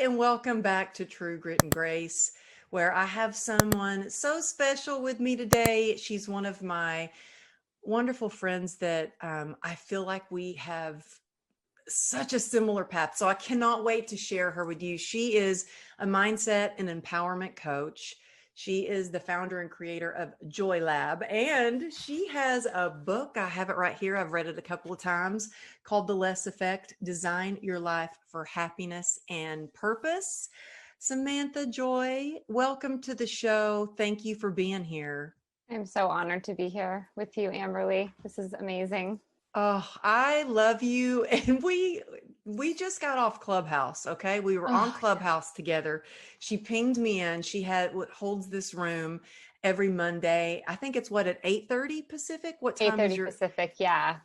and welcome back to True Grit and Grace, where I have someone so special with me today. She's one of my wonderful friends that I feel like we have such a similar path. So I cannot wait to share her with you. She is a mindset and empowerment coach. She is the founder and creator of Joy Lab, and she has a book. I have it right here. I've read it a couple of times called The Less Effect: Design Your Life for Happiness and Purpose. Samantha Joy, welcome to the show. Thank you for being here. I'm so honored to be here with you, Amberly. This is amazing. Oh, I love you. And we just got off Clubhouse, okay? We were on Oh, Clubhouse together. She pinged me in. She had what holds this room every Monday. I think it's what at 8:30 Pacific. What time is 8:30 your Pacific. Yeah.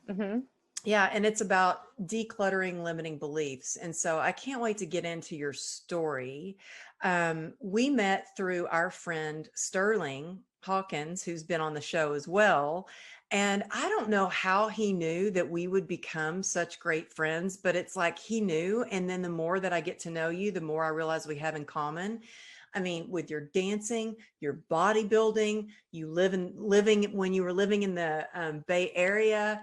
Yeah, and it's about decluttering limiting beliefs. And so I can't wait to get into your story. We met through our friend Sterling Hawkins, who's been on the show as well. And I don't know how he knew that we would become such great friends, but it's like he knew. And then the more that I get to know you, the more I realize we have in common. I mean, with your dancing, your bodybuilding, you living when you were living in the Bay Area,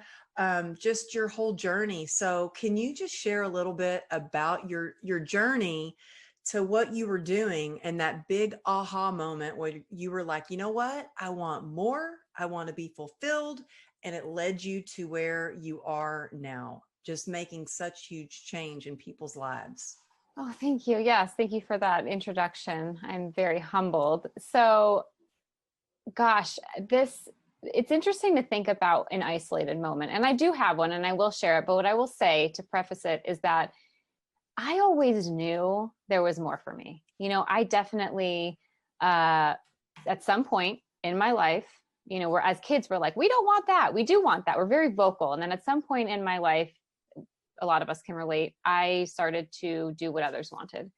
just your whole journey. So can you just share a little bit about your journey to what you were doing and that big aha moment where you were like, you know what? I want more. I want to be fulfilled. And it led you to where you are now, just making such huge change in people's lives. Oh, thank you. Yes, thank you for that introduction. I'm very humbled. So, gosh, it's interesting to think about an isolated moment. And I do have one and I will share it. But what I will say to preface it is that I always knew there was more for me. I definitely, at some point in my life, where as kids, we're like, we don't want that. We do want that. We're very vocal. And then at some point in my life, a lot of us can relate, I started to do what others wanted.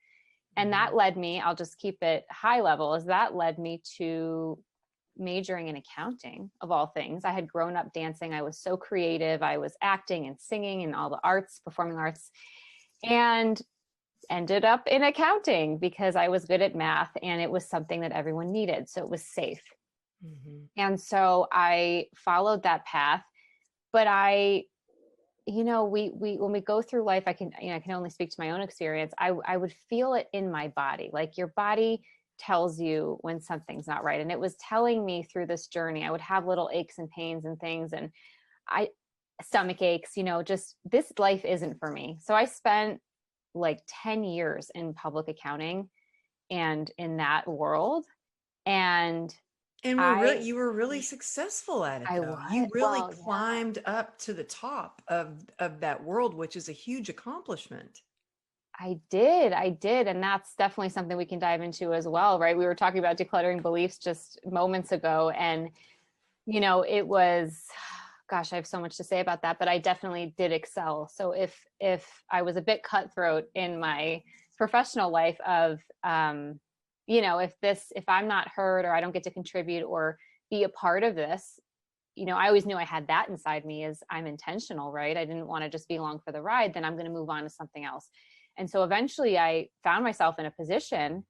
And that led me, I'll just keep it high level, is that led me to majoring in accounting of all things. I had grown up dancing. I was so creative. I was acting and singing and all the arts, performing arts, and ended up in accounting because I was good at math and it was something that everyone needed. So it was safe. And so I followed that path, but we when we go through life, I can only speak to my own experience. I would feel it in my body. Like your body tells you when something's not right. And it was telling me through this journey. I would have little aches and pains and things, and stomach aches, just this life isn't for me. So I spent like 10 years in public accounting and in that world. And And I you were really successful at it I though. You was, really well, yeah. climbed up to the top of that world, which is a huge accomplishment. I did. And that's definitely something we can dive into as well, right? We were talking about decluttering beliefs just moments ago. And, it was, gosh, I have so much to say about that, but I definitely did excel. So if I was a bit cutthroat in my professional life of, if I'm not heard or I don't get to contribute or be a part of this, I always knew I had that inside me as I'm intentional, right? I didn't want to just be along for the ride, then I'm going to move on to something else. And so eventually I found myself in a position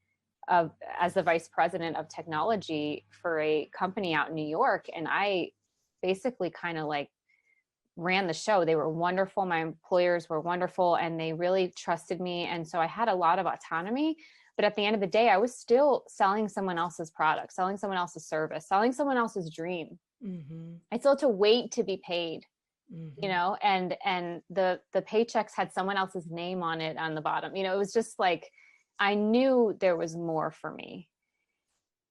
of as the vice president of technology for a company out in New York. And I basically kind of like ran the show. They were wonderful. My employers were wonderful and they really trusted me. And so I had a lot of autonomy. But at the end of the day, I was still selling someone else's product, selling someone else's service, selling someone else's dream. Mm-hmm. I still had to wait to be paid, Mm-hmm. and the paychecks had someone else's name on it on the bottom. It was just like I knew there was more for me.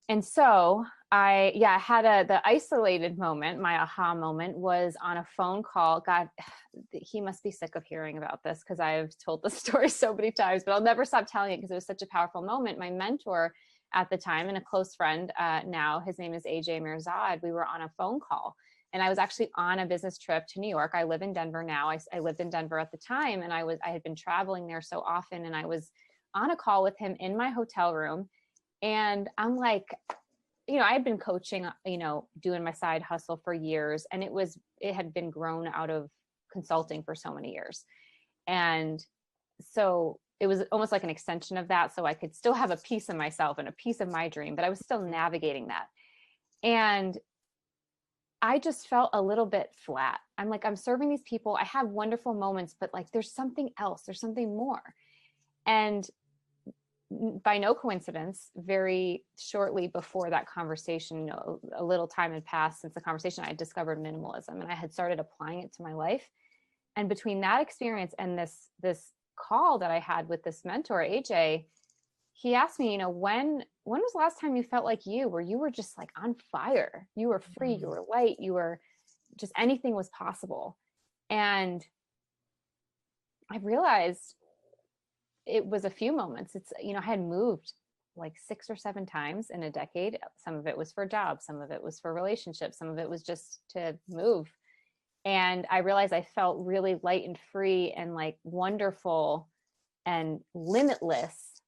And so I had the isolated moment. My aha moment was on a phone call. God, he must be sick of hearing about this because I've told the story so many times, but I'll never stop telling it because it was such a powerful moment. My mentor at the time and a close friend now, his name is AJ Mirzad. We were on a phone call and I was actually on a business trip to New York. I live in Denver now. I lived in Denver at the time, and I had been traveling there so often, and I was on a call with him in my hotel room. And I'm like, I had been coaching, doing my side hustle for years, and it had been grown out of consulting for so many years. And so it was almost like an extension of that. So I could still have a piece of myself and a piece of my dream, but I was still navigating that. And I just felt a little bit flat. I'm like, I'm serving these people. I have wonderful moments, but like, there's something else. There's something more. And by no coincidence, very shortly before that conversation, you know, a little time had passed since the conversation, I had discovered minimalism and I had started applying it to my life. And between that experience and this call that I had with this mentor, AJ, he asked me, you know, when was the last time you felt like you, where you were just like on fire? You were free, you were light, you were just, anything was possible. And I realized it was a few moments. It's, you know, I had moved like 6 or 7 times in a decade. Some of it was for jobs, some of it was for relationships, some of it was just to move. And I realized I felt really light and free and like wonderful and limitless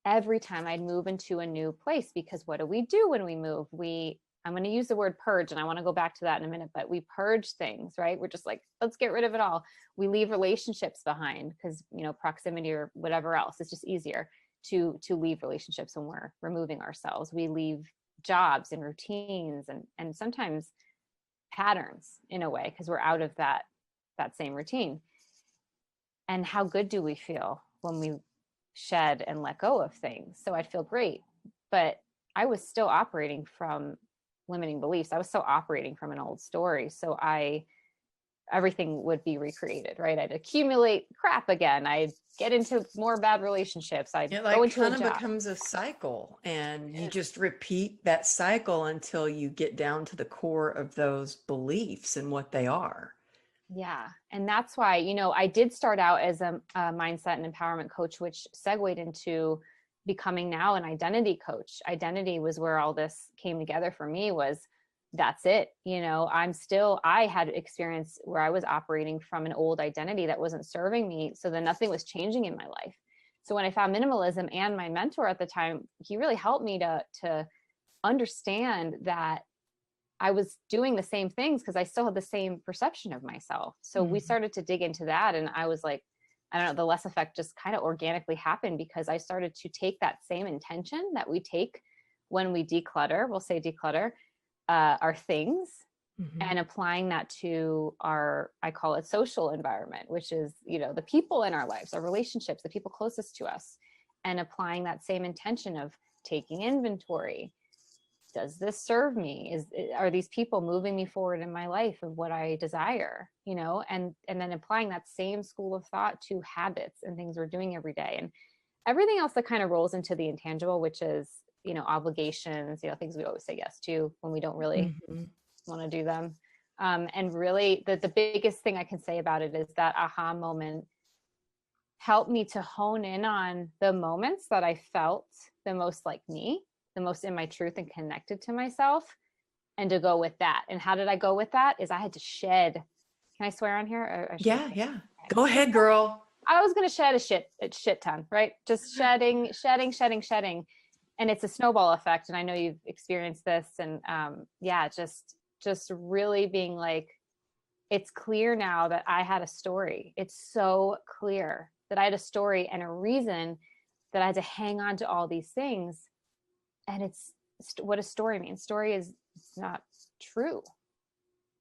every time I'd move into a new place. Because what do we do when we move? I'm going to use the word purge, and I want to go back to that in a minute, but we purge things, right? We're just like, let's get rid of it all. We leave relationships behind because, you know, proximity or whatever else, it's just easier to leave relationships when we're removing ourselves. We leave jobs and routines and sometimes patterns in a way, because we're out of that same routine. And how good do we feel when we shed and let go of things? So I'd feel great, but I was still operating from limiting beliefs. I was still operating from an old story. So everything would be recreated, right? I'd accumulate crap again. I'd get into more bad relationships. I'd go into kind a of job. becomes a cycle, and you just repeat that cycle until you get down to the core of those beliefs and what they are. Yeah. And that's why, you know, I did start out as a mindset and empowerment coach, which segued into becoming now an identity coach. Identity was where all this came together for me. Was that's it. You know, I had experience where I was operating from an old identity that wasn't serving me. So then nothing was changing in my life. So when I found minimalism, and my mentor at the time, he really helped me to understand that I was doing the same things because I still had the same perception of myself. So we started to dig into that, and I was like, I don't know, the less effect just kind of organically happened because I started to take that same intention that we take when we declutter, we'll say declutter our things, and applying that to I call it social environment, which is, you know, the people in our lives, our relationships, the people closest to us, and applying that same intention of taking inventory. Does this serve me? Are these people moving me forward in my life of what I desire, you know, and then applying that same school of thought to habits and things we're doing every day, and everything else that kind of rolls into the intangible, which is, you know, obligations, you know, things we always say yes to when we don't really want to do them. And really the biggest thing I can say about it is that aha moment helped me to hone in on the moments that I felt the most like me, the most in my truth and connected to myself, and to go with that. And how did I go with that? Is I had to shed. Can I swear on here? Yeah. Go ahead, girl. I was going to shed a shit ton, right? Just shedding. And it's a snowball effect. And I know you've experienced this. And yeah, just really being like, it's clear now that I had a story. It's so clear that I had a story and a reason that I had to hang on to all these things. And it's what a story means. Story is not true.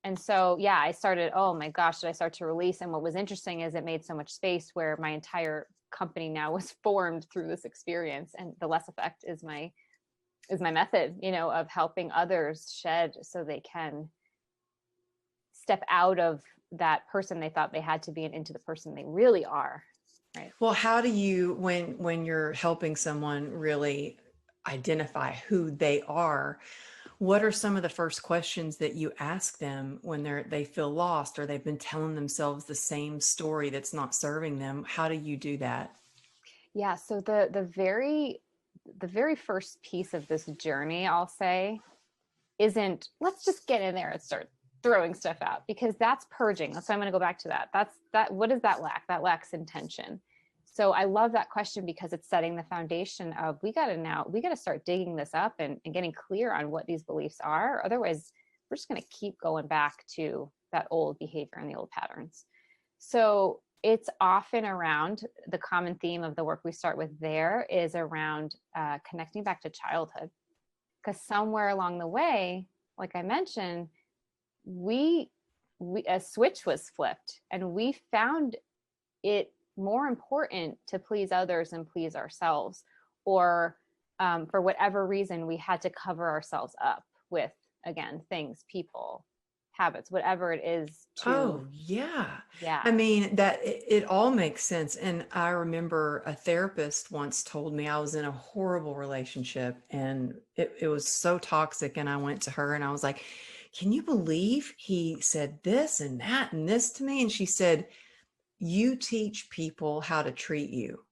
And so, yeah, I started, oh my gosh, did I start to release? And what was interesting is it made so much space where my entire company now was formed through this experience. And the less effect is my method, you know, of helping others shed so they can step out of that person they thought they had to be and into the person they really are. Right. Well, how do you, when you're helping someone really identify who they are, what are some of the first questions that you ask them when they feel lost, or they've been telling themselves the same story that's not serving them? How do you do that? Yeah. So the very first piece of this journey, I'll say, isn't let's just get in there and start throwing stuff out, because that's purging. So I'm going to go back to that. What does that lack? That lacks intention. So I love that question because it's setting the foundation of we got to start digging this up and getting clear on what these beliefs are. Otherwise, we're just going to keep going back to that old behavior and the old patterns. So it's often around the common theme of the work we start with there is around connecting back to childhood. Because somewhere along the way, like I mentioned, we a switch was flipped, and we found it more important to please others and please ourselves, or for whatever reason, we had to cover ourselves up with, again, things, people, habits, whatever it is to, Oh, yeah. yeah. I mean, that it all makes sense. And I remember a therapist once told me I was in a horrible relationship and it was so toxic. And I went to her and I was like, can you believe he said this and that and this to me? And she said, you teach people how to treat you.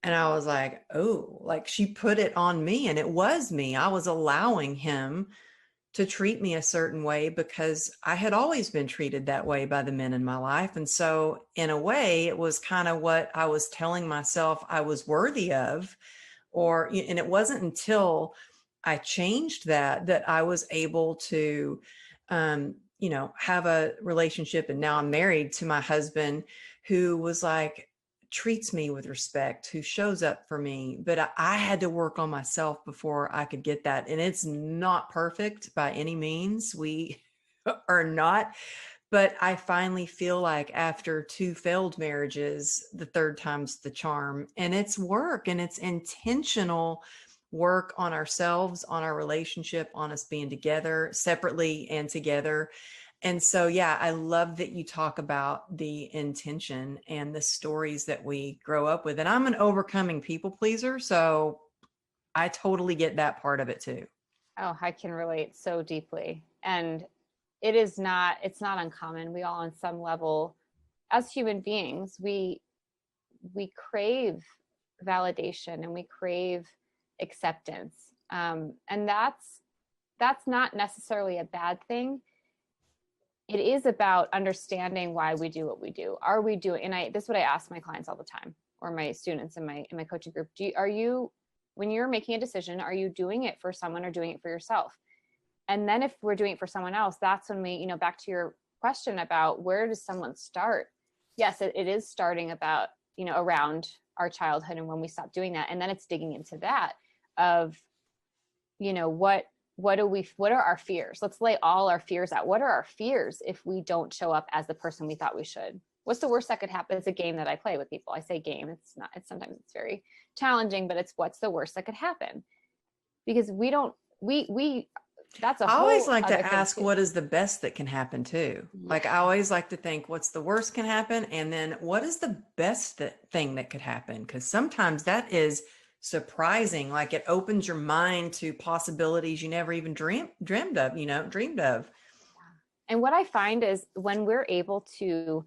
And I was like, oh, like she put it on me. And it was me. I was allowing him to treat me a certain way because I had always been treated that way by the men in my life. And so, in a way, it was kind of what I was telling myself I was worthy of. And it wasn't until I changed that I was able to, have a relationship. And now I'm married to my husband who was like, treats me with respect, who shows up for me. But I had to work on myself before I could get that. And it's not perfect by any means. We are not. But I finally feel like after 2 failed marriages, the third time's the charm. And it's work and it's intentional work on ourselves, on our relationship, on us being together separately and together. And so, yeah, I love that you talk about the intention and the stories that we grow up with. And I'm an overcoming people pleaser. So I totally get that part of it too. Oh, I can relate so deeply. And it's not uncommon. We all on some level, as human beings, we crave validation and we crave acceptance. And that's not necessarily a bad thing. It is about understanding why we do what we do. Are we doing, and this is what I ask my clients all the time, or my students in my coaching group. Are you, when you're making a decision, are you doing it for someone or doing it for yourself? And then if we're doing it for someone else, that's when we, back to your question about where does someone start? Yes, it is starting about, around our childhood and when we stop doing that. And then it's digging into that of, what are our fears? Let's lay all our fears out. What are our fears if we don't show up as the person we thought we should? What's the worst that could happen? It's a game that I play with people. I say game. It's not, sometimes it's very challenging, but it's what's the worst that could happen? Because that's a I whole always like other to thing ask too. what is the best that can happen too. Like I Yeah. always like to think what's the worst can happen and then what is the best thing that could happen? Because sometimes that is surprising. Like it opens your mind to possibilities you never even dreamed of. And what I find is when we're able to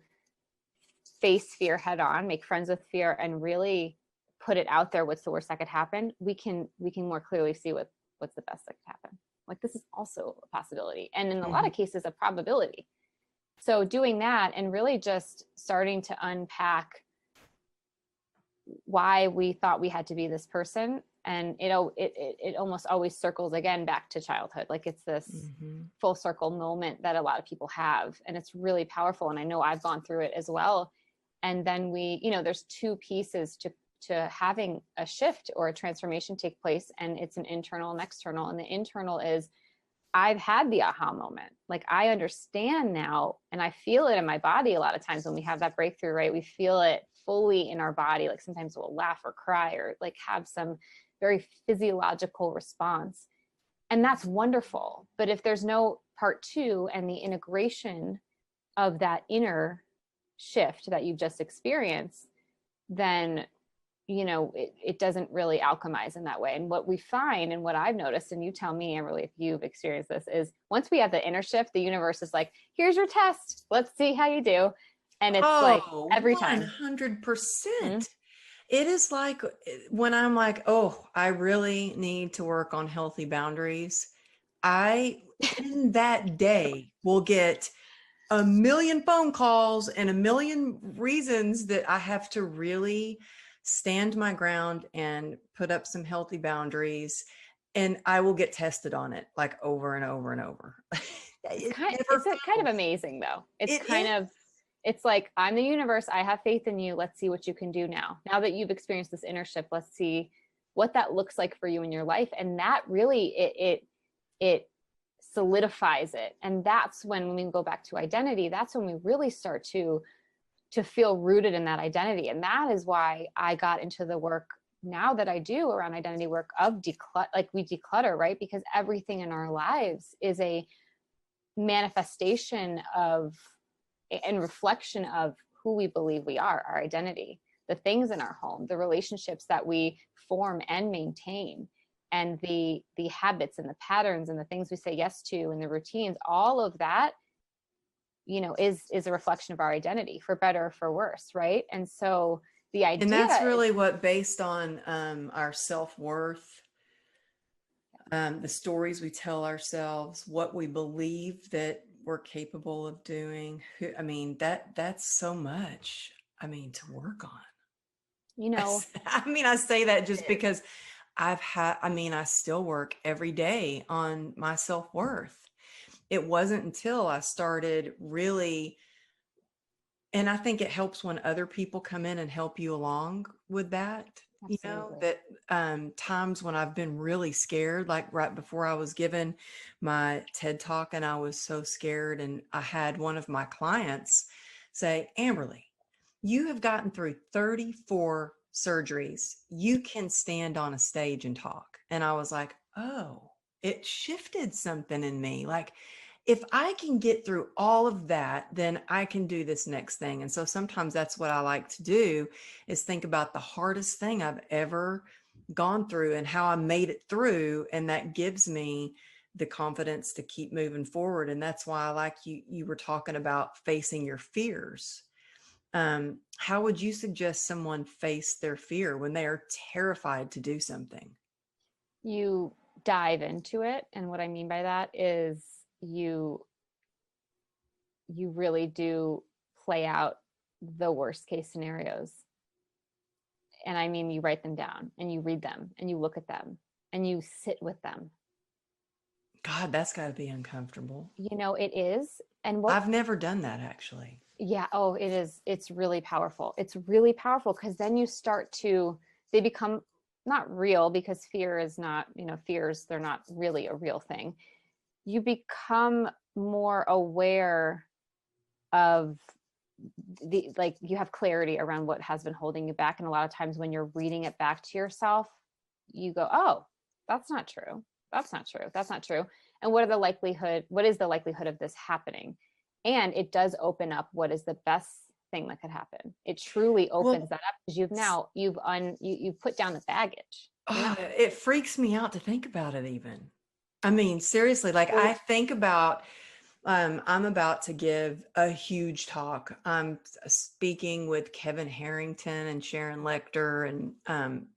face fear head on, make friends with fear, and really put it out there, what's the worst that could happen, we can more clearly see what's the best that could happen. Like this is also a possibility, and in a lot of cases, a probability. So doing that and really just starting to unpack why we thought we had to be this person, and it almost always circles again back to childhood. Like it's this full circle moment that a lot of people have, and it's really powerful. And I know I've gone through it as well. And then there's 2 pieces to having a shift or a transformation take place, and it's an internal and external. And the internal is I've had the aha moment. Like I understand now, and I feel it in my body a lot of times when we have that breakthrough, right? We feel it fully in our body. Like sometimes we'll laugh or cry or like have some very physiological response. And that's wonderful. But if there's no part 2 and the integration of that inner shift that you've just experienced, then it doesn't really alchemize in that way. And what we find, and what I've noticed, and you tell me, Emily, if you've experienced this, is once we have the inner shift, the universe is like, here's your test. Let's see how you do. And it's like every time. 100%. It is like when I'm like, oh, I really need to work on healthy boundaries. I, in that day, will get a million phone calls and a million reasons that I have to really stand my ground and put up some healthy boundaries. And I will get tested on it like over and over and over. It's kind of amazing though. It's kind of It's like, I'm the universe. I have faith in you. Let's see what you can do now. Now that you've experienced this inner shift, let's see what that looks like for you in your life. And that really, it solidifies it. And that's when we go back to identity, that's when we really start to feel rooted in that identity. And that is why I got into the work now that I do around identity work of like we declutter, right? Because everything in our lives is a manifestation of and reflection of who we believe we are, our identity, the things in our home, the relationships that we form and maintain, and the habits and the patterns and the things we say yes to and the routines, all of that, you know, is a reflection of our identity, for better or for worse, right? And so the idea, and that's really what, based on our self-worth, the stories we tell ourselves, what we believe that we're capable of doing. I mean, that's so much, I mean, to work on. you know, I mean, I say that just because I still work every day on my self-worth. It wasn't until I started really, and I think it helps when other people come in and help you along with that. You know, absolutely. that times when I've been really scared, like right before I was given my TED talk, and I was so scared, and I had one of my clients say, Amberly, you have gotten through 34 surgeries. You can stand on a stage and talk. And I was like, oh, it shifted something in me. Like, if I can get through all of that, then I can do this next thing. And so sometimes that's what I like to do, is think about the hardest thing I've ever gone through and how I made it through. And that gives me the confidence to keep moving forward. And that's why I like you were talking about facing your fears. How would you suggest someone face their fear when they are terrified to do something? You dive into it. And what I mean by that is you really do play out the worst case scenarios. And I mean, you write them down and you read them and you look at them and you sit with them. God, that's got to be uncomfortable. You know, it is. And what, I've never done that, actually. yeah, oh, it is. It's really powerful. It's really powerful because then you start to, they become not real, because fear is not, you know, fears, they're not really a real thing. You become more aware of the, like, you have clarity around what has been holding you back. And a lot of times when you're reading it back to yourself, you go, oh, that's not true. That's not true. That's not true. And what is the likelihood of this happening? And it does open up what is the best thing that could happen. It truly opens that up, because you've put down the baggage. It freaks me out to think about it even. I mean, seriously, like I think about, I'm about to give a huge talk. I'm speaking with Kevin Harrington and Sharon Lecter and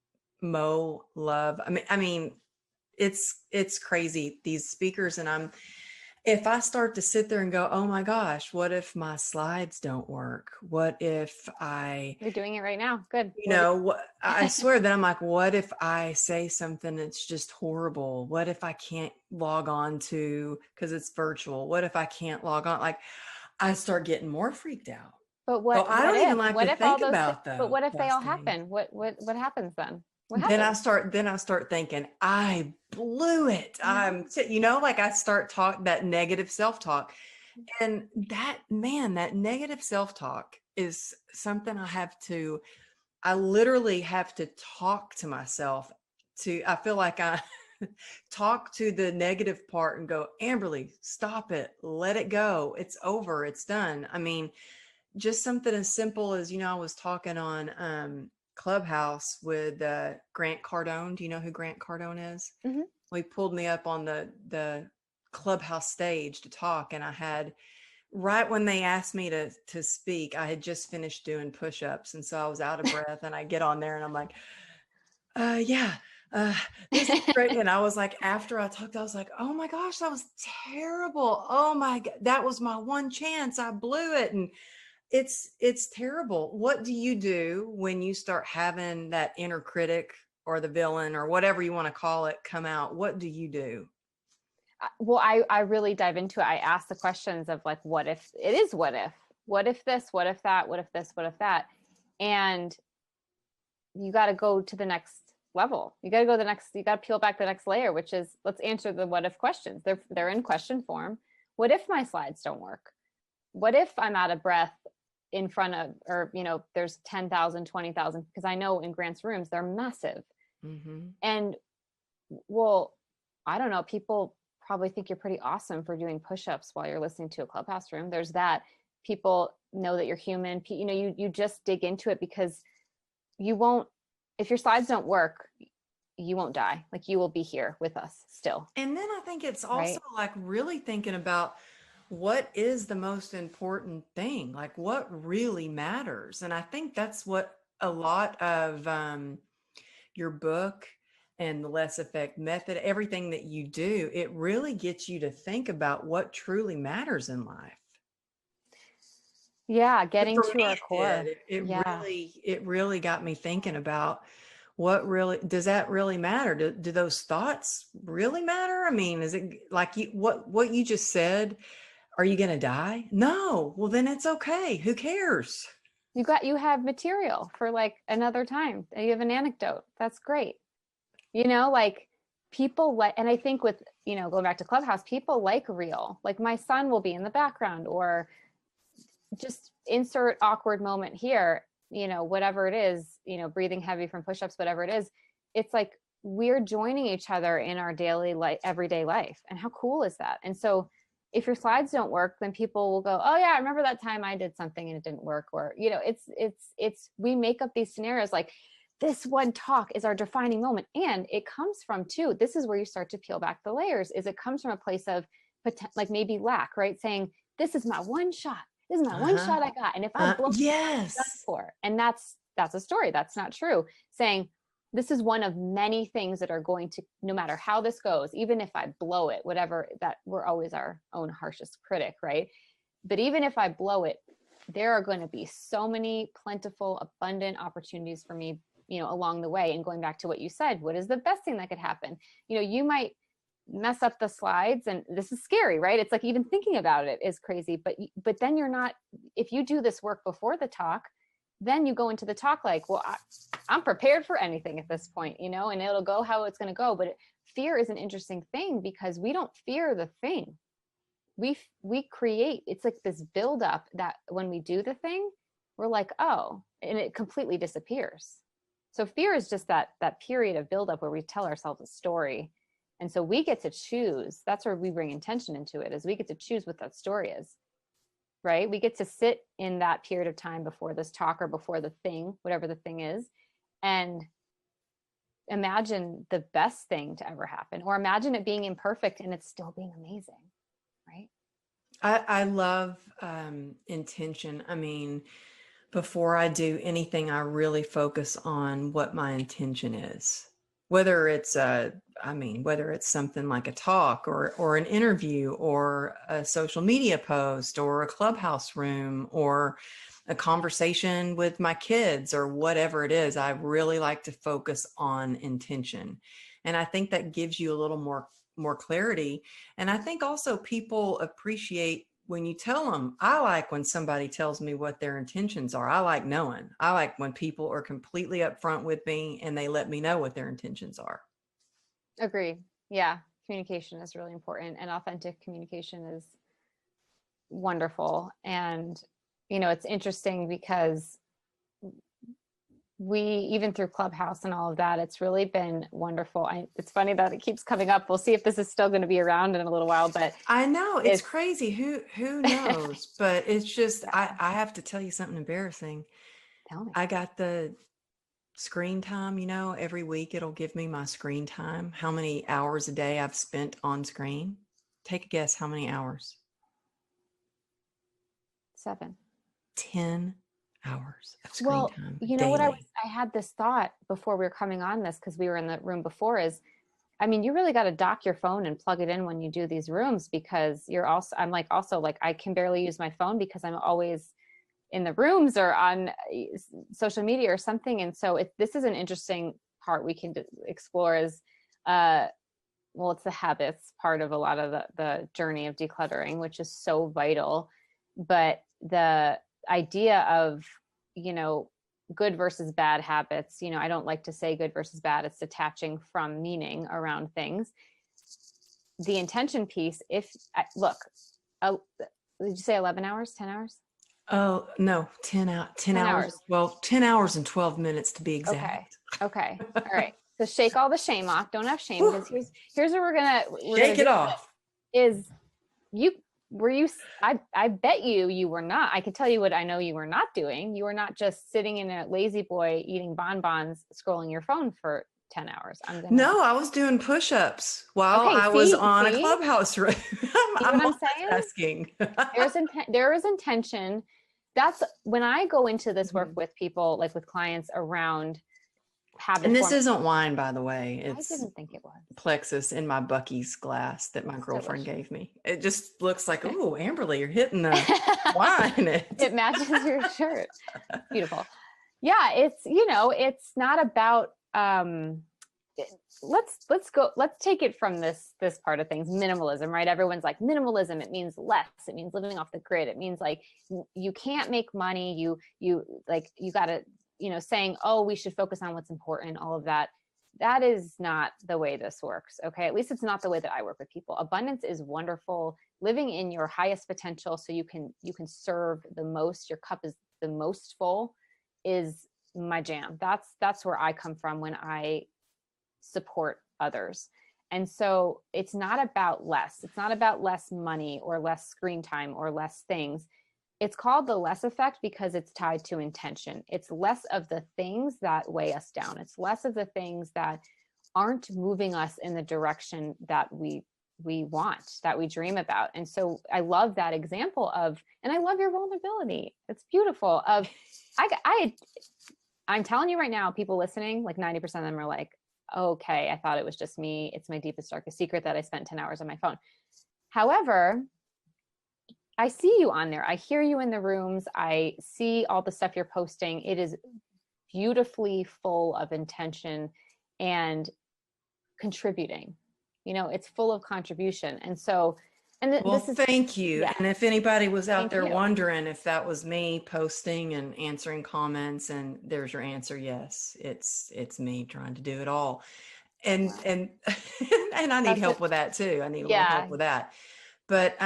Mo Love. I mean, it's crazy, these speakers. And if I start to sit there and go, oh my gosh, what if my slides don't work? What if You're doing it right now. Good. you know, what I swear that I'm like, what if I say something that's just horrible? What if I can't log on to, because it's virtual? What if I can't log on? Like, I start getting more freaked out. But So I don't even like to think about but what if they all those things. happen? What happens then? What Then happens? I start thinking, I blew it. Like I start that negative self-talk. And that, man, that negative self-talk is something I literally have to talk to myself I feel like I talk to the negative part and go, Amberly, stop it, let it go. It's over. It's done. I mean, just something as simple as, I was talking on Clubhouse with Grant Cardone. Do you know who Grant Cardone is? Mm-hmm. Well, he pulled me up on the Clubhouse stage to talk, and I had, right when they asked me to speak, I had just finished doing push-ups, and so I was out of breath, and I get on there and I'm like, yeah, this is great. And I was like, after I talked, I was like, oh my gosh, that was terrible. Oh my God, that was my one chance. I blew it. And it's terrible. What do you do when you start having that inner critic or the villain or whatever you want to call it come out? What do you do? Well, I really dive into it. I ask the questions of like, what if it is, what if, what if this, what if that, what if this, what if that? And you got to go to the next level. You got to go the next, you got to peel back the next layer, which is, let's answer the what if questions. They're in question form. What if my slides don't work? What if I'm out of breath in front of, or, you know, there's 10,000, 20,000, because I know in Grant's rooms, they're massive. Mm-hmm. And well, I don't know, people probably think you're pretty awesome for doing push-ups while you're listening to a Clubhouse room. There's that. People know that you're human. You know, you just dig into it because you won't, if your slides don't work, you won't die. Like, you will be here with us still. And then I think it's also like really thinking about what is the most important thing, like what really matters. And I think that's what a lot of your book and the Less Effect method, everything that you do, it really gets you to think about what truly matters in life. Yeah, getting to our core. It really got me thinking about what really does that really matter? Do those thoughts really matter? I mean, is it like what you just said? Are you going to die? No. Well, then it's okay. Who cares? You have material for like another time. You have an anecdote. That's great. You know, like people like, and I think with, you know, going back to Clubhouse, people like real. Like my son will be in the background, or just insert awkward moment here, you know, whatever it is, you know, breathing heavy from push-ups, whatever it is. It's like we're joining each other in our daily life, everyday life. And how cool is that? And so if your slides don't work, then people will go, oh yeah, I remember that time I did something and it didn't work. Or, you know, we make up these scenarios like this one talk is our defining moment. And it comes from too, this is where you start to peel back the layers, is it comes from a place of like maybe lack, right? Saying, this is my one shot. This is my one shot I got. And if I blow yes. I'm done for. And that's a story. That's not true. Saying, this is one of many things that are going to, no matter how this goes, even if I blow it, whatever, that we're always our own harshest critic, right? But even if I blow it, there are going to be so many plentiful, abundant opportunities for me, you know, along the way. And going back to what you said, what is the best thing that could happen? You know, you might mess up the slides, and this is scary, right? It's like even thinking about it is crazy, but then you're not, if you do this work before the talk, then you go into the talk like, well, I'm prepared for anything at this point, you know, and it'll go how it's going to go. But fear is an interesting thing because we don't fear the thing. We create, it's like this buildup that when we do the thing, we're like, oh, and it completely disappears. So fear is just that period of buildup where we tell ourselves a story. And so we get to choose. That's where we bring intention into it, is we get to choose what that story is, right? We get to sit in that period of time before this talk or before the thing, whatever the thing is, and imagine the best thing to ever happen, or imagine it being imperfect and it's still being amazing, right? I love intention. I mean, before I do anything, I really focus on what my intention is. Whether it's whether it's something like a talk or an interview or a social media post or a Clubhouse room or a conversation with my kids or whatever it is, I really like to focus on intention. And I think that gives you a little more clarity. And I think also people appreciate when you tell them. I like when somebody tells me what their intentions are. I like knowing. I like when people are completely upfront with me and they let me know what their intentions are. Agree. Yeah. Communication is really important, and authentic communication is wonderful. And, you know, it's interesting because we, even through Clubhouse and all of that, it's really been wonderful. It's funny that it keeps coming up. We'll see if this is still going to be around in a little while, but I know it's crazy. Who knows? But it's just, I have to tell you something embarrassing. Tell me. I got the screen time, you know, every week it'll give me my screen time, how many hours a day I've spent on screen. Take a guess how many hours? 7. 10 hours of screen time you know daily. what, I had this thought before we were coming on this, because we were in the room before, is, I mean, you really got to dock your phone and plug it in when you do these rooms, because I'm like, also like, I can barely use my phone because I'm always in the rooms or on social media or something. And so this is an interesting part we can explore is, well, it's the habits part of a lot of the journey of decluttering, which is so vital. But the idea of, good versus bad habits, I don't like to say good versus bad. It's detaching from meaning around things. The intention piece, look, did you say 11 hours, 10 hours? Oh, no, 10 hours. Well, 10 hours and 12 minutes to be exact. Okay. All right. So shake all the shame off. Don't have shame, because here's what we're gonna shake it off. Is I bet you were not. I can tell you what I know you were not doing. You were not just sitting in a lazy boy eating bonbons, scrolling your phone for 10 hours. No, I was doing push-ups while I was on a Clubhouse room. I'm multitasking. There is intention. That's when I go into this work with people, like with clients, around habit. And this isn't wine, by the way. It's I didn't think it was Plexus in my Buc-ee's glass that my girlfriend gave me. It just looks like, oh, Amberly, you're hitting the wine. It matches your shirt. Beautiful. Yeah, it's not about let's take it from this part of things, minimalism, right? Everyone's like, minimalism, it means less, it means living off the grid, it means like you can't make money, you gotta, saying, oh, we should focus on what's important, all of that. That is not the way this works. Okay, at least it's not the way that I work with people. Abundance is wonderful, living in your highest potential so you can serve the most, your cup is the most full, is my jam. That's where I come from when I support others. And so it's not about less. It's not about less money or less screen time or less things. It's called the less effect because it's tied to intention. It's less of the things that weigh us down. It's less of the things that aren't moving us in the direction that we want, that we dream about. And so I love that example of, and I love your vulnerability. It's beautiful. I'm telling you right now, people listening, like 90% of them are like, okay, I thought it was just me. It's my deepest, darkest secret that I spent 10 hours on my phone. However, I see you on there. I hear you in the rooms. I see all the stuff you're posting. It is beautifully full of intention and contributing. It's full of contribution. And so, thank you. Yeah. And if anybody was out there wondering if that was me posting and answering comments, and there's your answer. Yes, it's me trying to do it all. And, and I need help with that too. I need a little help with that. But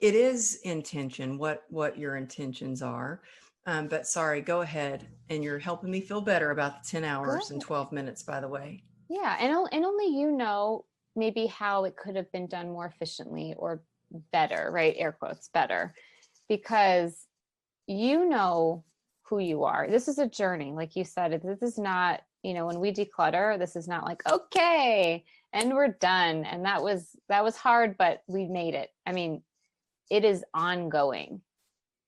it is intention, what your intentions are. But sorry, go ahead. And you're helping me feel better about the 10 hours and 12 minutes, by the way. Yeah. And only maybe how it could have been done more efficiently or better, right? Air quotes, better, because who you are. This is a journey. Like you said, this is not, when we declutter, this is not like, okay, and we're done. And that was hard, but we made it. I mean, it is ongoing.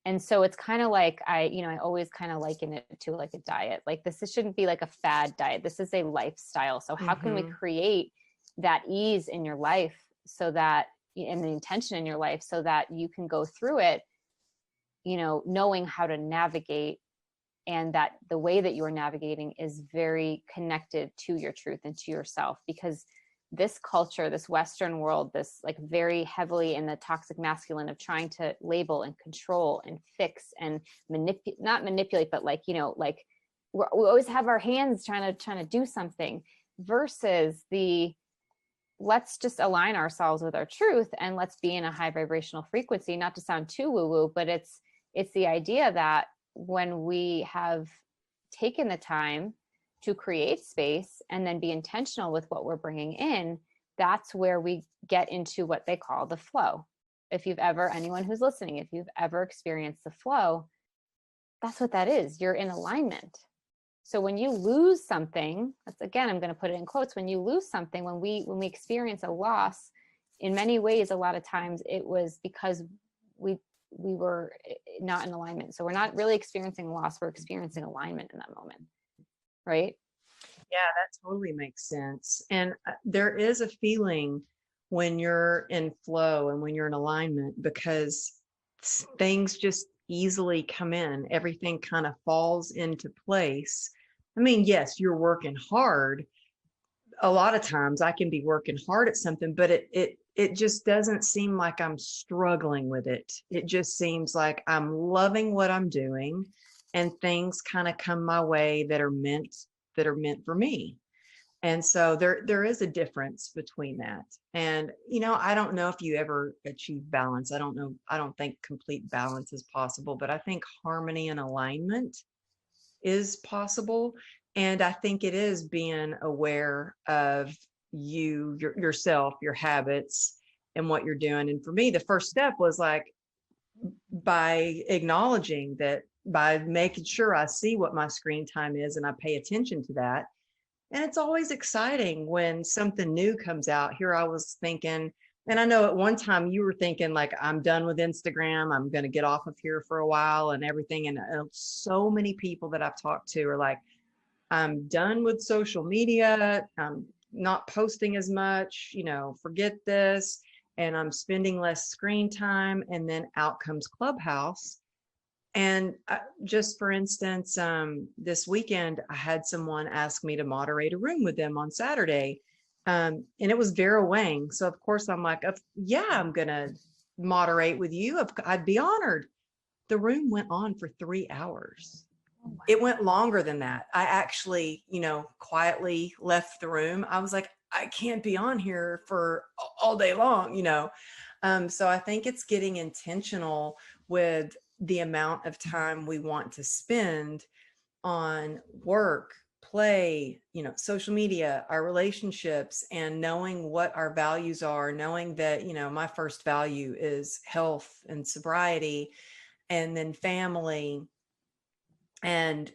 And so it's kind of like, I always kind of liken it to like a diet. Like this shouldn't be like a fad diet. This is a lifestyle. So how can we create that ease in your life so that, and the intention in your life so that you can go through it, knowing how to navigate, and that the way that you are navigating is very connected to your truth and to yourself. Because this culture, this Western world, this like very heavily in the toxic masculine of trying to label and control and fix and not manipulate, but like, like we always have our hands trying to do something, versus let's just align ourselves with our truth and let's be in a high vibrational frequency. Not to sound too woo-woo, but it's the idea that when we have taken the time to create space and then be intentional with what we're bringing in, that's where we get into what they call the flow. Anyone who's listening, if you've ever experienced the flow, that's what that is. You're in alignment. So when you lose something, that's, again, I'm going to put it in quotes, when you lose something, when we experience a loss, in many ways, a lot of times it was because we were not in alignment. So we're not really experiencing loss, we're experiencing alignment in that moment. Right? Yeah, that totally makes sense. And there is a feeling when you're in flow and when you're in alignment, because things just easily come in. Everything kind of falls into place. I mean, yes, you're working hard. A lot of times I can be working hard at something, but it just doesn't seem like I'm struggling with it. It just seems like I'm loving what I'm doing, and things kind of come my way that are meant for me. And so there is a difference between that. And I don't know if you ever achieve balance. I don't know. I don't think complete balance is possible, but I think harmony and alignment is possible. And I think it is being aware of yourself, your habits, and what you're doing. And for me, the first step was like by acknowledging that, by making sure I see what my screen time is and I pay attention to that. And it's always exciting when something new comes out. Here I was thinking, and I know at one time you were thinking like, I'm done with Instagram. I'm going to get off of here for a while and everything. And so many people that I've talked to are like, I'm done with social media. I'm not posting as much, forget this. And I'm spending less screen time. And then out comes Clubhouse. And just for instance, this weekend, I had someone ask me to moderate a room with them on Saturday. And it was Vera Wang. So of course I'm like, yeah, I'm going to moderate with you. I'd be honored. The room went on for 3 hours. It went longer than that. I actually, quietly left the room. I was like, I can't be on here for all day long, So I think it's getting intentional with the amount of time we want to spend on work, play, social media, our relationships, and knowing what our values are, knowing that, my first value is health and sobriety, and then family, and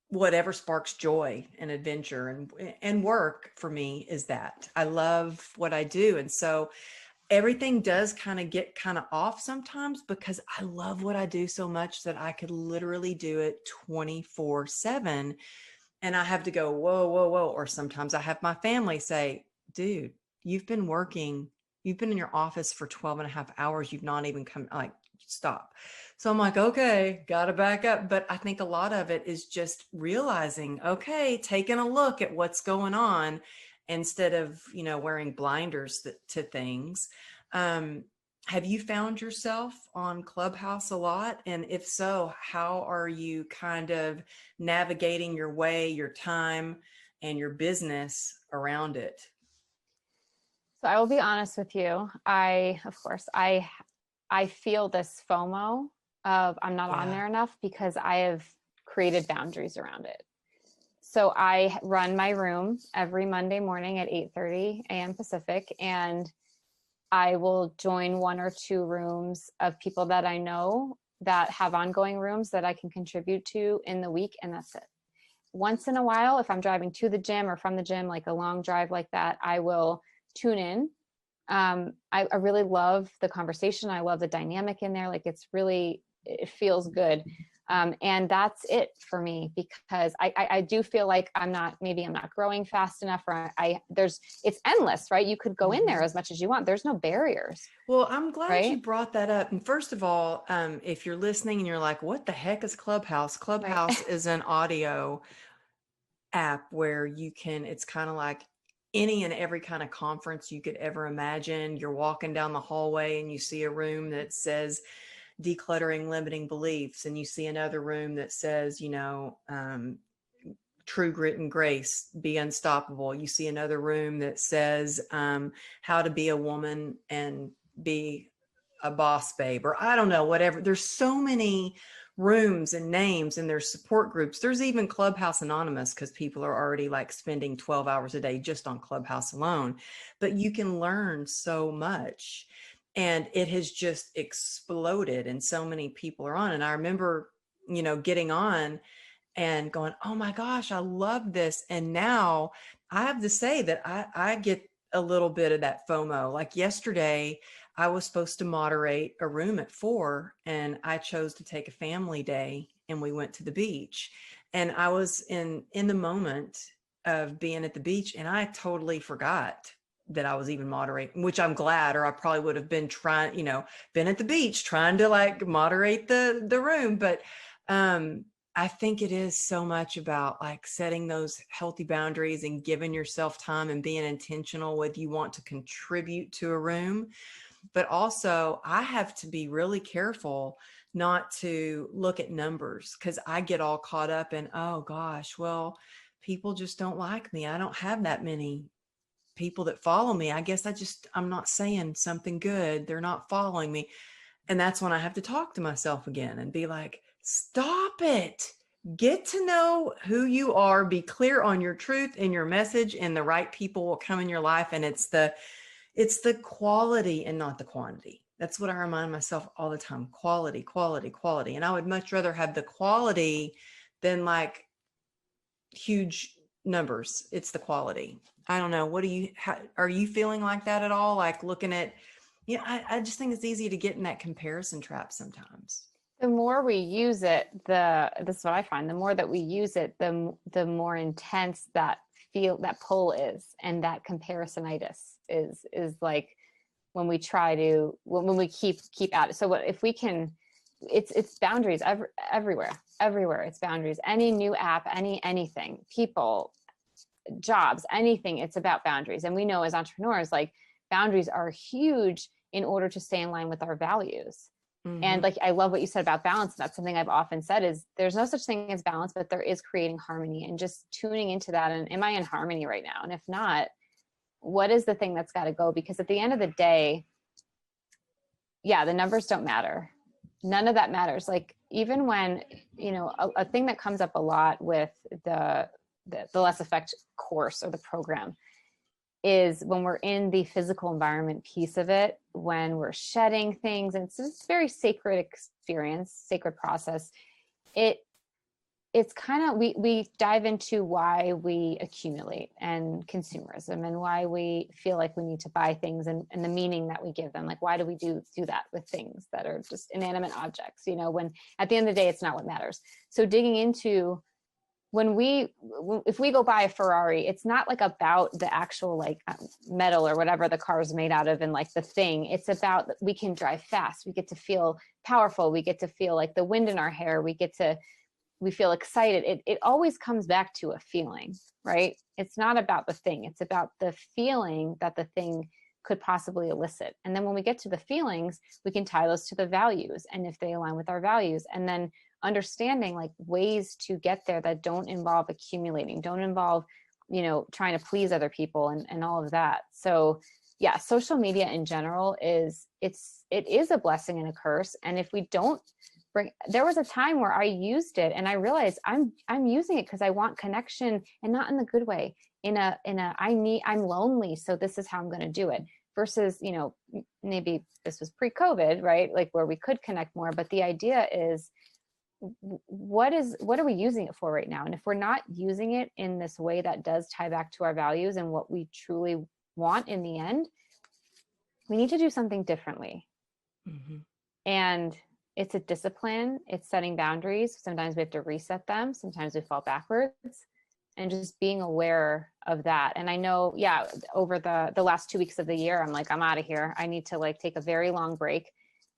whatever sparks joy and adventure. And work for me is that I love what I do. And so everything does kind of get kind of off sometimes because I love what I do so much that I could literally do it 24/7. And I have to go, whoa, whoa, whoa. Or sometimes I have my family say, dude, you've been in your office for 12 and a half hours. You've not even come, like, stop. So I'm like, okay, got to back up. But I think a lot of it is just realizing, okay, taking a look at what's going on instead of, wearing blinders to things. Have you found yourself on Clubhouse a lot? And if so, how are you kind of navigating your way, your time, and your business around it? So I will be honest with you. Of course, I feel this FOMO of I'm not on there enough because I have created boundaries around it. So I run my room every Monday morning at 8:30 a.m. Pacific, and I will join one or two rooms of people that I know that have ongoing rooms that I can contribute to in the week, and that's it. Once in a while, if I'm driving to the gym or from the gym, like a long drive like that, I will tune in. I really love the conversation. I love the dynamic in there. Like it feels good. And that's it for me, because I do feel like maybe I'm not growing fast enough, or it's endless, right? You could go in there as much as you want. There's no barriers. Well, I'm glad you brought that up. And first of all, if you're listening and you're like, what the heck is Clubhouse? Clubhouse is an audio app where it's kind of like any and every kind of conference you could ever imagine. You're walking down the hallway and you see a room that says decluttering limiting beliefs, and you see another room that says, true grit and grace, be unstoppable. You see another room that says how to be a woman and be a boss babe, or I don't know, whatever. There's so many rooms and names, and there's support groups. There's even Clubhouse Anonymous, because people are already like spending 12 hours a day just on Clubhouse alone. But you can learn so much, and it has just exploded, and so many people are on. And I remember, getting on and going, oh my gosh, I love this. And now I have to say that I get a little bit of that FOMO. Like yesterday, I was supposed to moderate a room at 4, and I chose to take a family day, and we went to the beach. And I was in the moment of being at the beach, and I totally forgot that I was even moderating, which I'm glad, or I probably would have been been at the beach trying to like moderate the room. But I think it is so much about like setting those healthy boundaries and giving yourself time and being intentional with you want to contribute to a room. But also, I have to be really careful not to look at numbers because I get all caught up in, oh gosh, well, people just don't like me. I don't have that many people that follow me. I guess I'm not saying something good. They're not following me. And that's when I have to talk to myself again and be like, stop it. Get to know who you are, be clear on your truth and your message, and the right people will come in your life. And it's the quality and not the quantity. That's what I remind myself all the time. Quality, quality, quality. And I would much rather have the quality than like huge numbers. It's the quality. I don't know. Are you feeling like that at all? Like looking at, I just think it's easy to get in that comparison trap sometimes. The more we use it, this is what I find, the more that we use it, the more intense that pull is, and that comparisonitis is like when we try to, when we keep at it. So what if we can, it's boundaries everywhere. It's boundaries. Any new app, anything, people, jobs, anything, it's about boundaries. And we know as entrepreneurs, like boundaries are huge in order to stay in line with our values. Mm-hmm. And like, I love what you said about balance. That's something I've often said is there's no such thing as balance, but there is creating harmony and just tuning into that. And am I in harmony right now? And if not, what is the thing that's got to go? Because at the end of the day, yeah, the numbers don't matter. None of that matters. Like even when, a thing that comes up a lot with the Less Effect course or the program is when we're in the physical environment piece of it, when we're shedding things, and it's a very sacred experience, sacred process. It's kind of, we dive into why we accumulate and consumerism and why we feel like we need to buy things and the meaning that we give them. Like, why do we do that with things that are just inanimate objects, when at the end of the day, it's not what matters. So digging into if we go buy a Ferrari, it's not like about the actual like metal or whatever the car is made out of and like the thing. It's about we can drive fast. We get to feel powerful. We get to feel like the wind in our hair. We feel excited. It always comes back to a feeling, right? It's not about the thing. It's about the feeling that the thing could possibly elicit. And then when we get to the feelings, we can tie those to the values. And if they align with our values, and then understanding like ways to get there that don't involve accumulating, don't involve, trying to please other people and all of that. So yeah, social media in general it is a blessing and a curse. And if we don't there was a time where I used it and I realized I'm using it because I want connection, and not in the good way, I'm lonely, so this is how I'm going to do it, versus, maybe this was pre-COVID, right? Like where we could connect more. But the idea is, what are we using it for right now? And if we're not using it in this way that does tie back to our values and what we truly want in the end, we need to do something differently. Mm-hmm. And it's a discipline. It's setting boundaries. Sometimes we have to reset them. Sometimes we fall backwards, and just being aware of that. And I know, yeah, over the last 2 weeks of the year, I'm like, I'm out of here. I need to like take a very long break.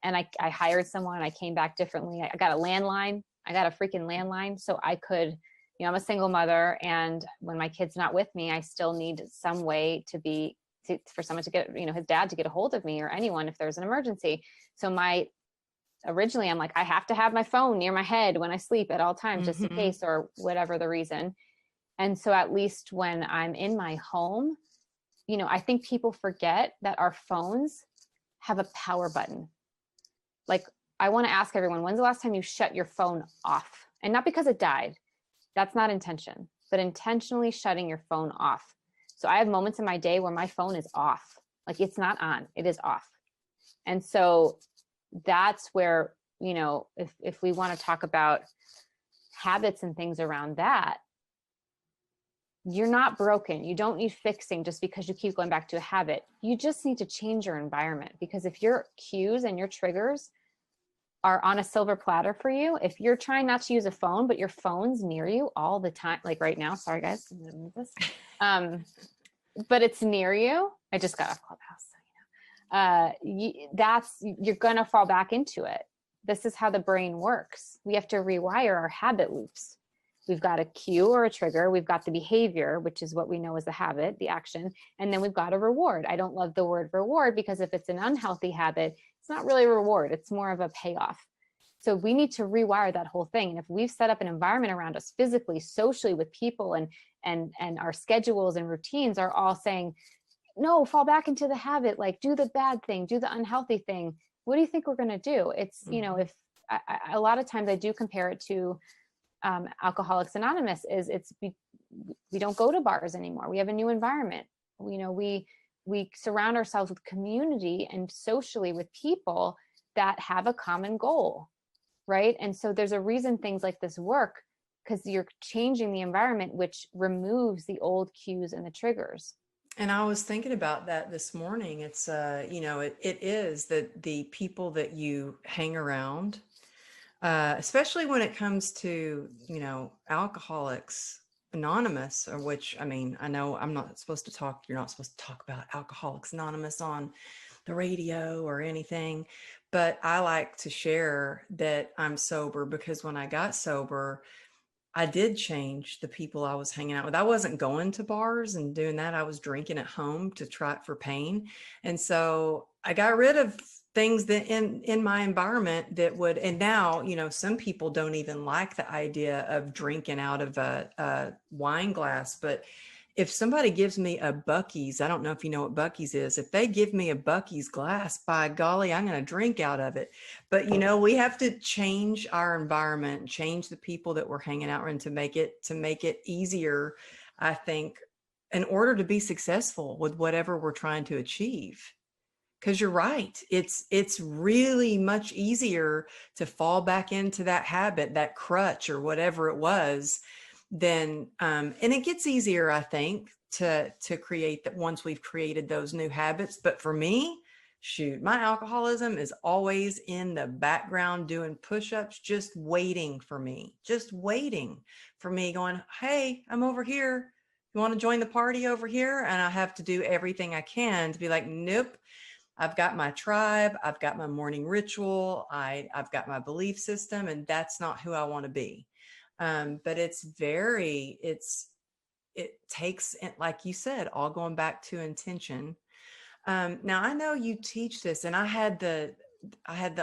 And I hired someone. I came back differently. I got a landline. I got a freaking landline. So I could, I'm a single mother. And when my kid's not with me, I still need some way for someone to get, his dad to get a hold of me, or anyone if there's an emergency. So originally I'm like, I have to have my phone near my head when I sleep at all times, just in case, or whatever the reason. And so at least when I'm in my home, I think people forget that our phones have a power button. Like, I want to ask everyone, when's the last time you shut your phone off? And not because it died. That's not intention, but intentionally shutting your phone off. So I have moments in my day where my phone is off. Like, it's not on, it is off. And so that's where, if we want to talk about habits and things around that, you're not broken. You don't need fixing just because you keep going back to a habit. You just need to change your environment, because if your cues and your triggers are on a silver platter for you, if you're trying not to use a phone, but your phone's near you all the time, like right now, sorry guys, I'm gonna move this. But it's near you. I just got off Clubhouse, so you're gonna fall back into it. this is how the brain works. We have to rewire our habit loops. We've got a cue or a trigger. We've got the behavior, which is what we know as the habit, the action. And then we've got a reward. I don't love the word reward because if it's an unhealthy habit, it's not really a reward. It's more of a payoff. So we need to rewire that whole thing. And if we've set up an environment around us physically, socially, with people, and our schedules and routines are all saying, no, fall back into the habit, like do the bad thing, do the unhealthy thing. What do you think we're going to do? It's, if a lot of times I do compare it to Alcoholics Anonymous. We don't go to bars anymore. We have a new environment. We surround ourselves with community and socially with people that have a common goal, right? And so there's a reason things like this work, because you're changing the environment, which removes the old cues and the triggers. And I was thinking about that this morning. It's, it is that the people that you hang around, especially when it comes to, Alcoholics Anonymous, or which, I mean, I know you're not supposed to talk about Alcoholics Anonymous on the radio or anything, but I like to share that I'm sober because when I got sober, I did change the people I was hanging out with. I wasn't going to bars and doing that. I was drinking at home to try for pain. And so I got rid of things that in my environment that would, and now, some people don't even like the idea of drinking out of a wine glass, but if somebody gives me a Buc-ee's, I don't know if you know what Buc-ee's is. If they give me a Buc-ee's glass, by golly, I'm going to drink out of it. But, we have to change our environment, change the people that we're hanging out with to make it easier, I think, in order to be successful with whatever we're trying to achieve. Because you're right. It's really much easier to fall back into that habit, that crutch or whatever it was, then and it gets easier, I think, to create that once we've created those new habits. But for me, shoot, my alcoholism is always in the background doing push-ups, just waiting for me, going, hey, I'm over here. You want to join the party over here? And I have to do everything I can to be like, nope, I've got my tribe, I've got my morning ritual, I've got my belief system, and that's not who I want to be. But it takes, like you said, all going back to intention. Now I know you teach this, and I had the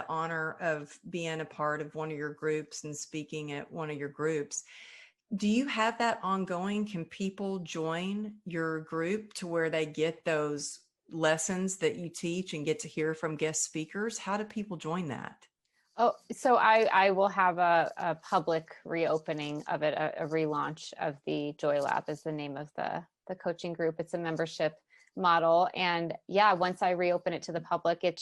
honor of being a part of one of your groups and speaking at one of your groups. Do you have that ongoing? Can people join your group to where they get those lessons that you teach and get to hear from guest speakers? How do people join that? Oh, so I will have a public reopening of it, a relaunch of the Joy Lab is the name of the coaching group. It's a membership model. And yeah, once I reopen it to the public, it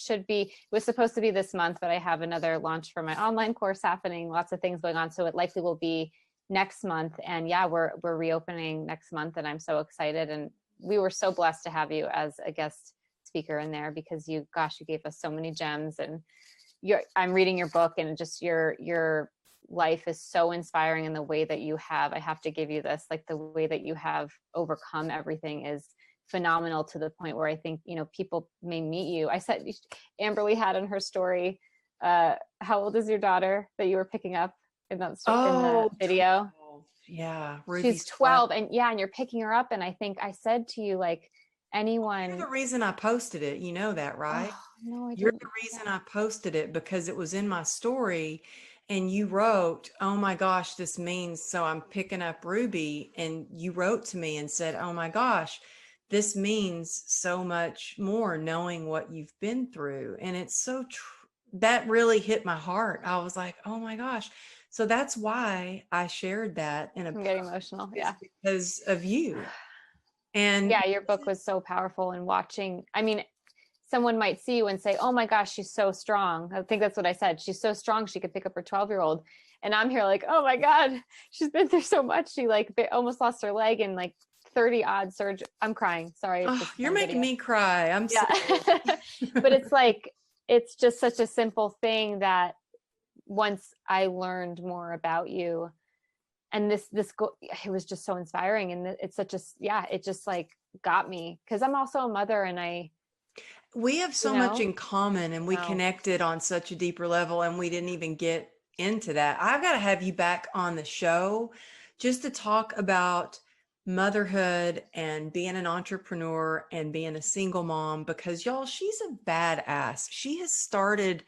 was supposed to be this month, but I have another launch for my online course happening, lots of things going on. So it likely will be next month. And yeah, we're reopening next month, and I'm so excited. And we were so blessed to have you as a guest speaker in there because you gave us so many gems. And I'm reading your book, and just your life is so inspiring in the way that you have, I have to give you this, like the way that you have overcome everything is phenomenal, to the point where I think, people may meet you. I said, Amberly had in her story, how old is your daughter that you were picking up in that story, in the video? 12. Yeah. She's 12. And yeah, and you're picking her up. And I think I said to you, like, anyone. You're the reason I posted it. You know that, right? Oh, no, I didn't. You're the reason I posted it, because it was in my story and you wrote, oh my gosh, this means, so I'm picking up Ruby. And you wrote to me and said, oh my gosh, this means so much more knowing what you've been through. And it's so that really hit my heart. I was like, oh my gosh. So that's why I shared that I'm getting emotional. Yeah. Because of you. And yeah, your book was so powerful. And watching, I mean, someone might see you and say, oh my gosh, she's so strong. I think that's what I said. She's so strong. She could pick up her 12-year-old. And I'm here like, oh my God, she's been through so much. She almost lost her leg in like 30 odd surgery. I'm crying. Sorry. You're making me cry. I'm serious. But it's like, it's just such a simple thing that once I learned more about you, and it was just so inspiring. And it's such a, it just like got me, because I'm also a mother, and We have you so much know? in common, and we Wow. connected on such a deeper level, and we didn't even get into that. I've got to have you back on the show just to talk about motherhood and being an entrepreneur and being a single mom, because y'all, she's a badass. She has started,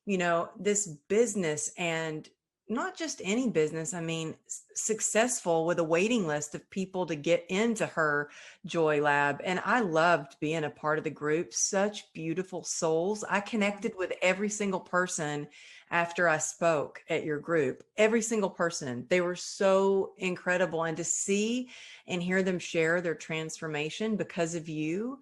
this business, and not just any business. I mean, successful, with a waiting list of people to get into her Joy Lab. And I loved being a part of the group. Such beautiful souls. I connected with every single person after I spoke at your group. Every single person. They were so incredible. And to see and hear them share their transformation because of you,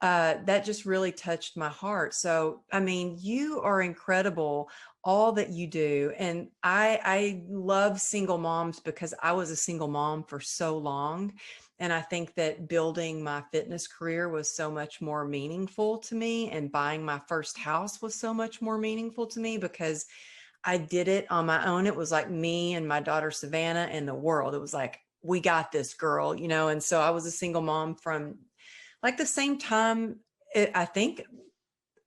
that just really touched my heart. So, I mean, you are incredible, all that you do. And I love single moms because I was a single mom for so long. And I think that building my fitness career was so much more meaningful to me. And buying my first house was so much more meaningful to me because I did it on my own. It was like me and my daughter Savannah and the world. It was like, we got this, girl, And so I was a single mom from like the same time, I think,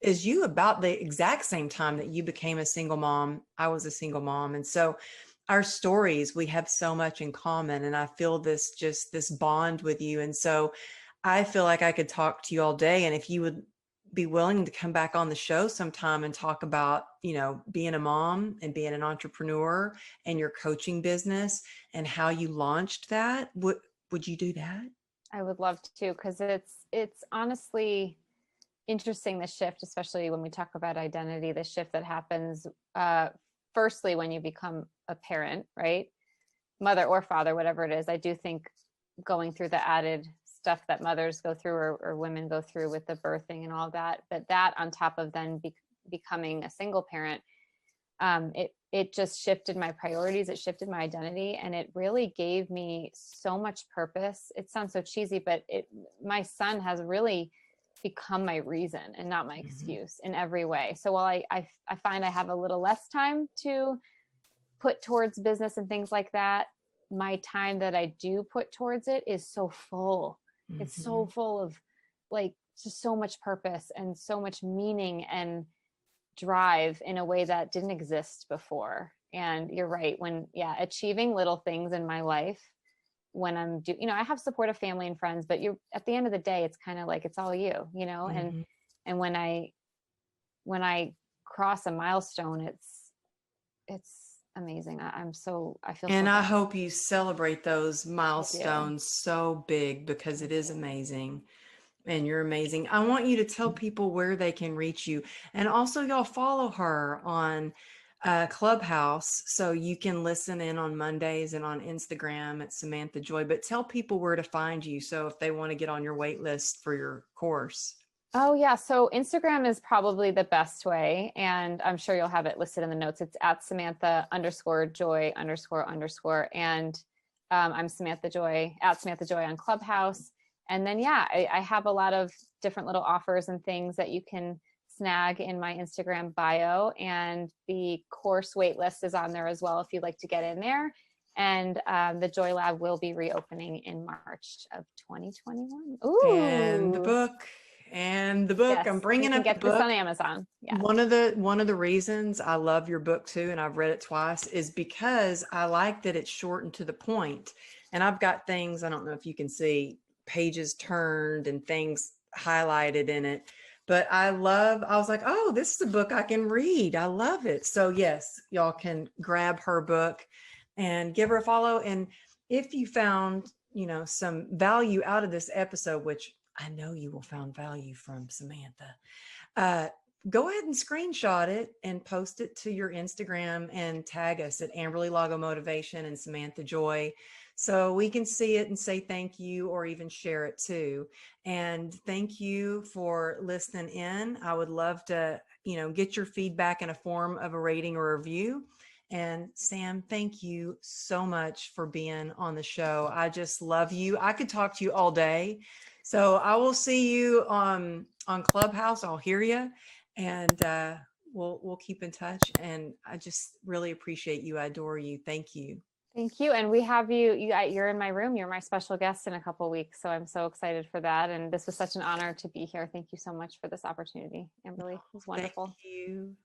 as you, about the exact same time that you became a single mom. I was a single mom. And so our stories, we have so much in common. And I feel this bond with you. And so I feel like I could talk to you all day. And if you would be willing to come back on the show sometime and talk about, being a mom and being an entrepreneur and your coaching business and how you launched that, would you do that? I would love to, because it's honestly interesting, the shift, especially when we talk about identity, the shift that happens firstly when you become a parent, right? Mother or father, whatever it is. I do think going through the added stuff that mothers go through, or women go through with the birthing and all of that, but that on top of then becoming a single parent, it just shifted my priorities. It shifted my identity, and it really gave me so much purpose. It sounds so cheesy, but my son has really become my reason and not my Mhm. excuse in every way. So while I find I have a little less time to put towards business and things like that, my time that I do put towards it is so full. It's so Mhm. full of, like, just so much purpose and so much meaning and drive in a way that didn't exist before. And you're right, when, yeah, achieving little things in my life, when I have supportive family and friends, but you're, at the end of the day, it's kind of like, it's all you. And Mhm. when I cross a milestone, it's amazing. I feel so And I blessed. hope you celebrate those I do. milestones so big, because it Thank is you. amazing. And you're amazing. I want you to tell people where they can reach you. And also, y'all follow her on Clubhouse so you can listen in on Mondays, and on Instagram at Samantha Joy. But tell people where to find you, so if they want to get on your wait list for your course. Oh yeah, so Instagram is probably the best way, and I'm sure you'll have it listed in the notes. It's at Samantha underscore Joy underscore underscore, and I'm Samantha Joy, at Samantha Joy on Clubhouse. And then yeah, I have a lot of different little offers and things that you can snag in my Instagram bio, and the course waitlist is on there as well if you'd like to get in there. And the Joy Lab will be reopening in March of 2021. And the Ooh. book, I'm Yes, you bringing can up the get this on book. Amazon. Yes. One of the reasons I love your book too, and I've read it twice, is because I like that it's short and to the point. And I've got things, I don't know if you can see, pages turned and things highlighted in it. But I was like, oh, this is a book I can read. I love it. So yes, y'all can grab her book and give her a follow. And if you found, some value out of this episode, which I know you will found value from Samantha, uh, go ahead and screenshot it and post it to your Instagram and tag us at Amberly Lago Motivation and Samantha Joy, so we can see it and say thank you, or even share it too. And thank you for listening in. I would love to, get your feedback in a form of a rating or a review. And Sam, thank you so much for being on the show. I just love you. I could talk to you all day. So I will see you on Clubhouse. I'll hear you, and we'll keep in touch. And I just really appreciate you. I adore you. Thank you. Thank you. And we have you're in my room. You're my special guest in a couple of weeks. So I'm so excited for that. And this was such an honor to be here. Thank you so much for this opportunity, Amberly. It was wonderful. Thank you.